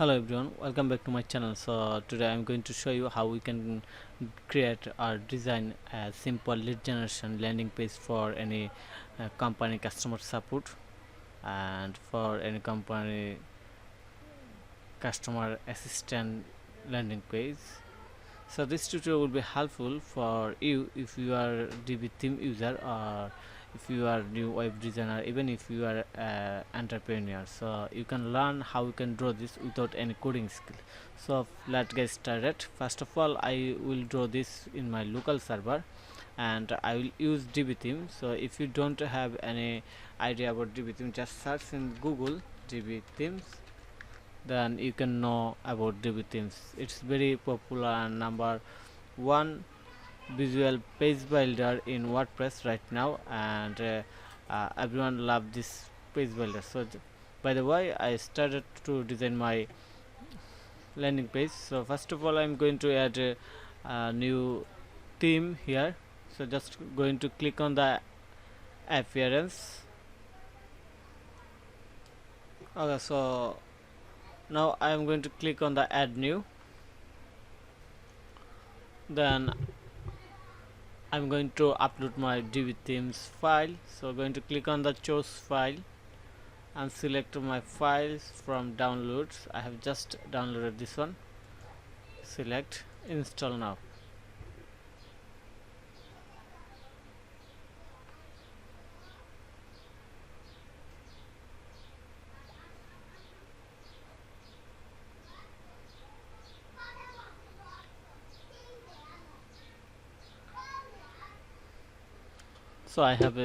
Hello everyone, welcome back to my channel. So today I'm going to show you how we can create or design a simple lead generation landing page for any company customer support and for any company customer assistant landing page. So this tutorial will be helpful for you if you are Divi theme user or if you are new web designer, even if you are entrepreneur. So you can learn how you can draw this without any coding skill. So let's get started. First of all, I will draw this in my local server and I will use Divi theme. So if you don't have any idea about Divi theme, just search in Google Divi themes, then you can know about Divi themes. It's very popular and number one visual page builder in WordPress right now, and everyone love this page builder. So by the way, I started to design my landing page. So first of all, I'm going to add a new theme here. So just going to click on the appearance. Okay, so now I am going to click on the add new. Then I'm going to upload my Divi themes file. So going to click on the choose file and select my files from downloads. I have just downloaded this one. Select install now. So I have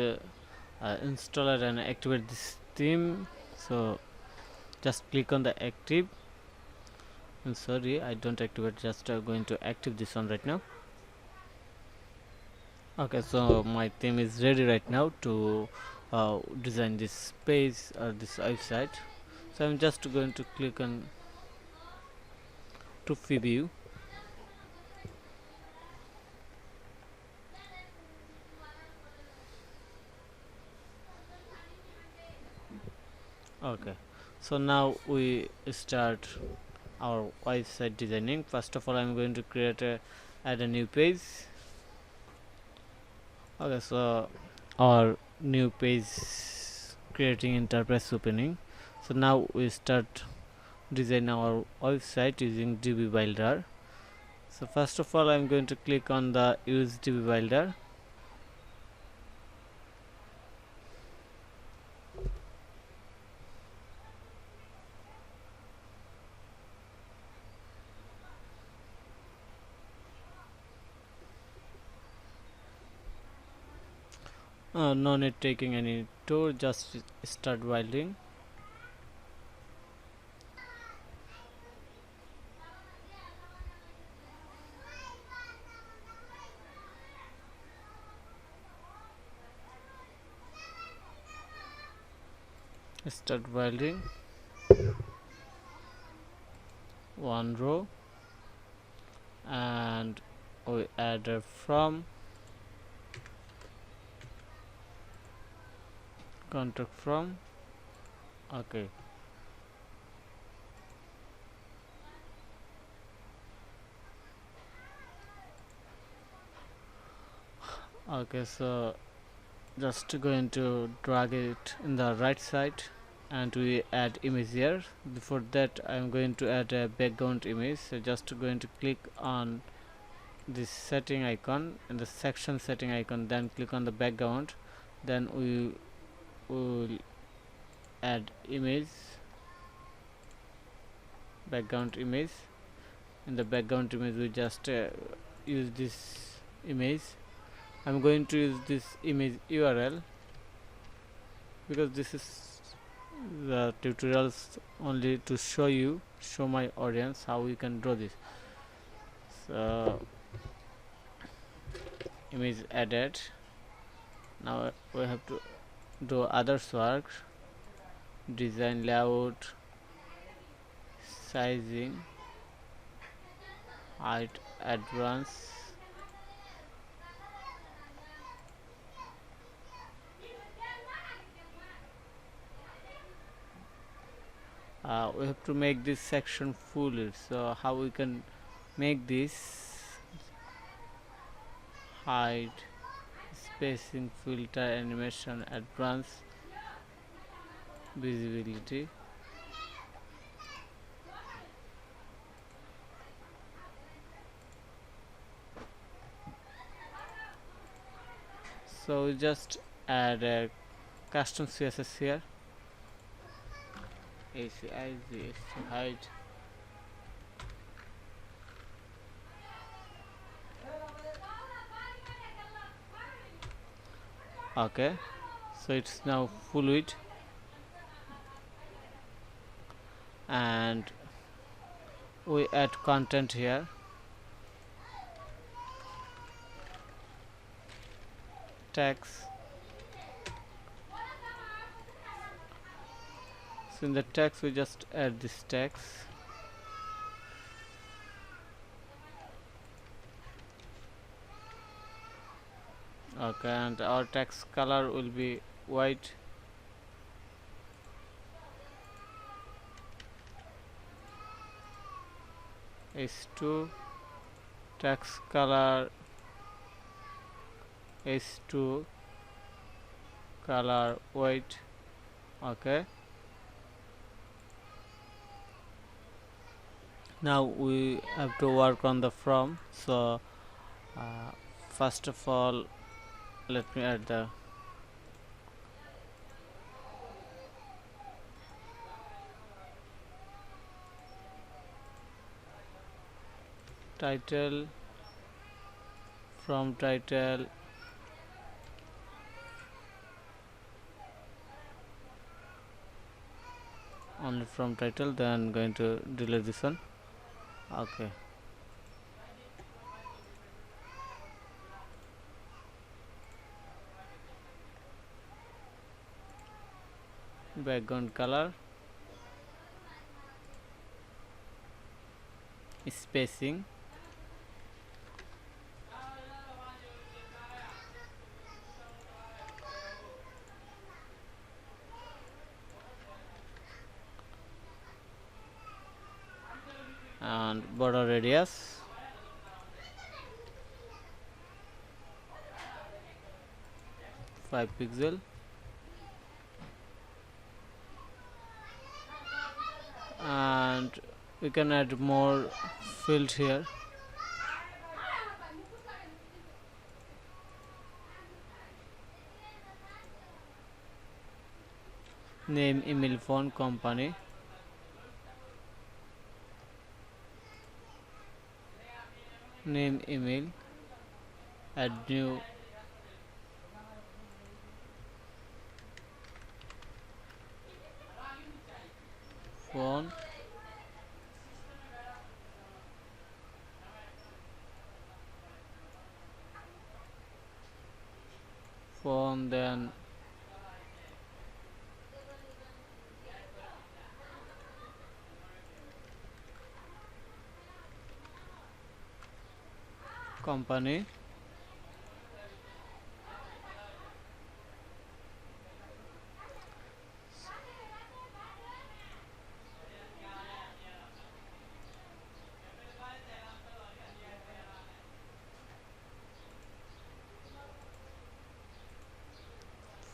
installed and activate this theme. So just click on the active. I'm sorry, I don't activate, just going to active this one right now. Okay, so my theme is ready right now to design this page or this website. So I'm just going to click on to preview. Okay, so now we start our website designing. First of all, I'm going to add a new page. Okay, so our new page creating enterprise opening. So now we start design our website using Divi builder. So first of all, I'm going to click on the use Divi builder. No need taking any tour, just start building. Start building one row and we add a from contact from. Okay, okay, so just going to drag it in the right side and we add image here. Before that, I'm going to add a background image. So just going to click on this setting icon and the section setting icon, then click on the background, then we will add image, background image. In the background image we just use this image. I'm going to use this image URL because this is the tutorials only to show my audience how we can draw this. So image added. Now we have to do others work, design layout, sizing, height, advance. we have to make this section full. So how we can make this? Hide, spacing, filter, animation, advanced, visibility. So we just add a custom CSS here. ACIZ height. Okay, so it's now full width, and we add content here. Text. So in the text we just add this text. Okay, and our text color will be white. H2 text color, H2 color white. Okay, now we have to work on the from. So first of all, let me add the title, from title, only from title, then going to delete this one. Okay, background color, spacing, and border radius, five pixel, and we can add more field here. Name, email, phone, company. Name, email, add new phone, then company,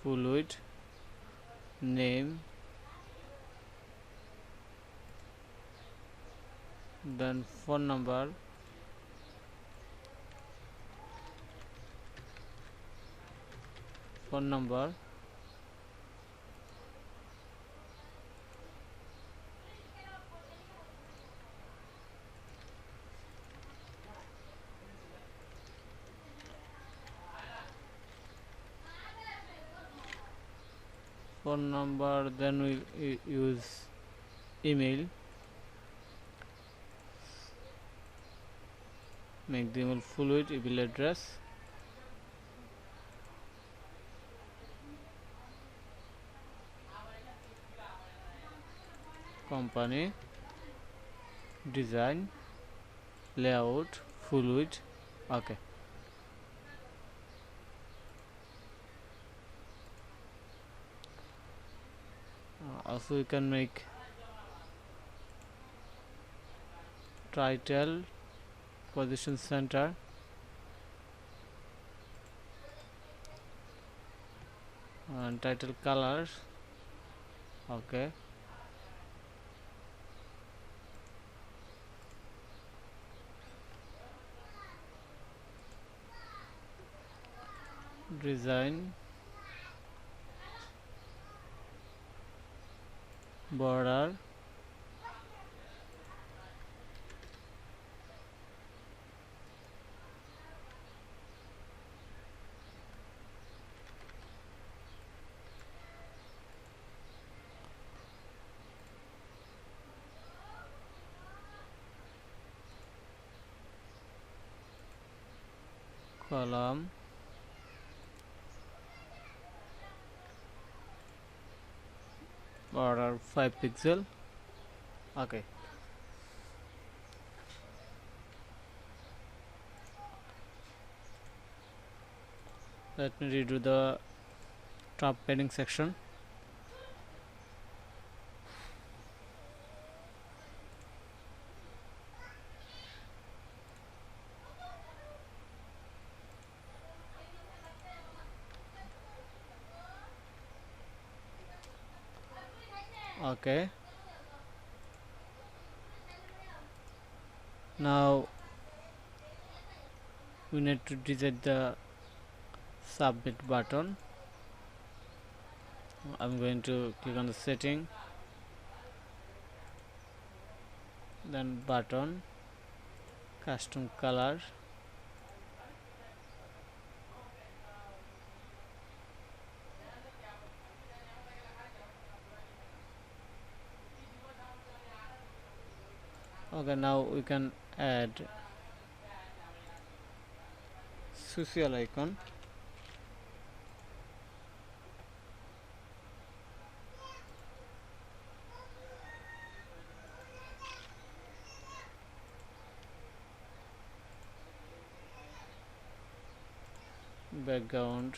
full width, name, then phone number, phone number, then we use email, make the email full width, email address, company, design, layout, full width. Okay, also we can make title, position center, and title colors. Okay, design, border, column, border 5 pixel. Okay, let me redo the top padding section. Okay, now we need to design the submit button. I'm going to click on the setting, then button, custom color, okay. Now we can add social icon, background,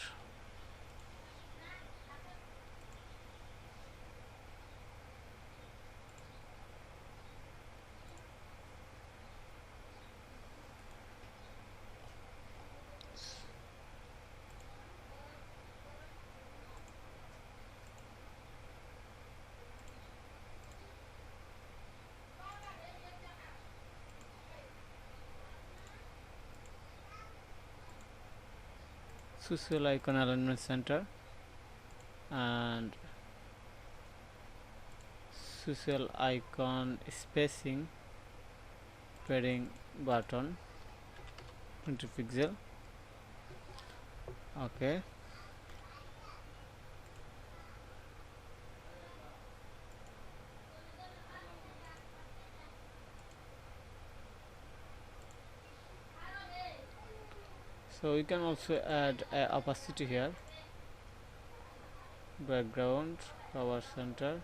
social icon alignment center, and social icon spacing padding button 20 pixel. Okay, so you can also add a opacity here, background, cover center,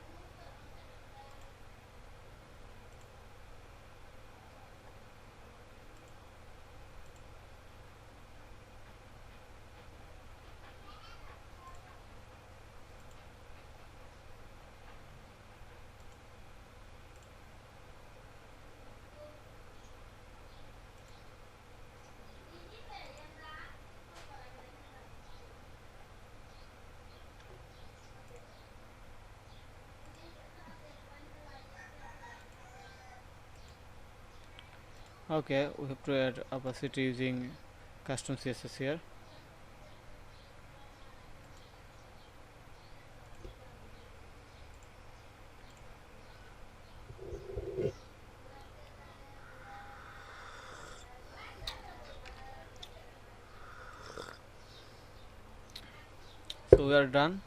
okay. We have to add opacity using custom CSS here. So we are done.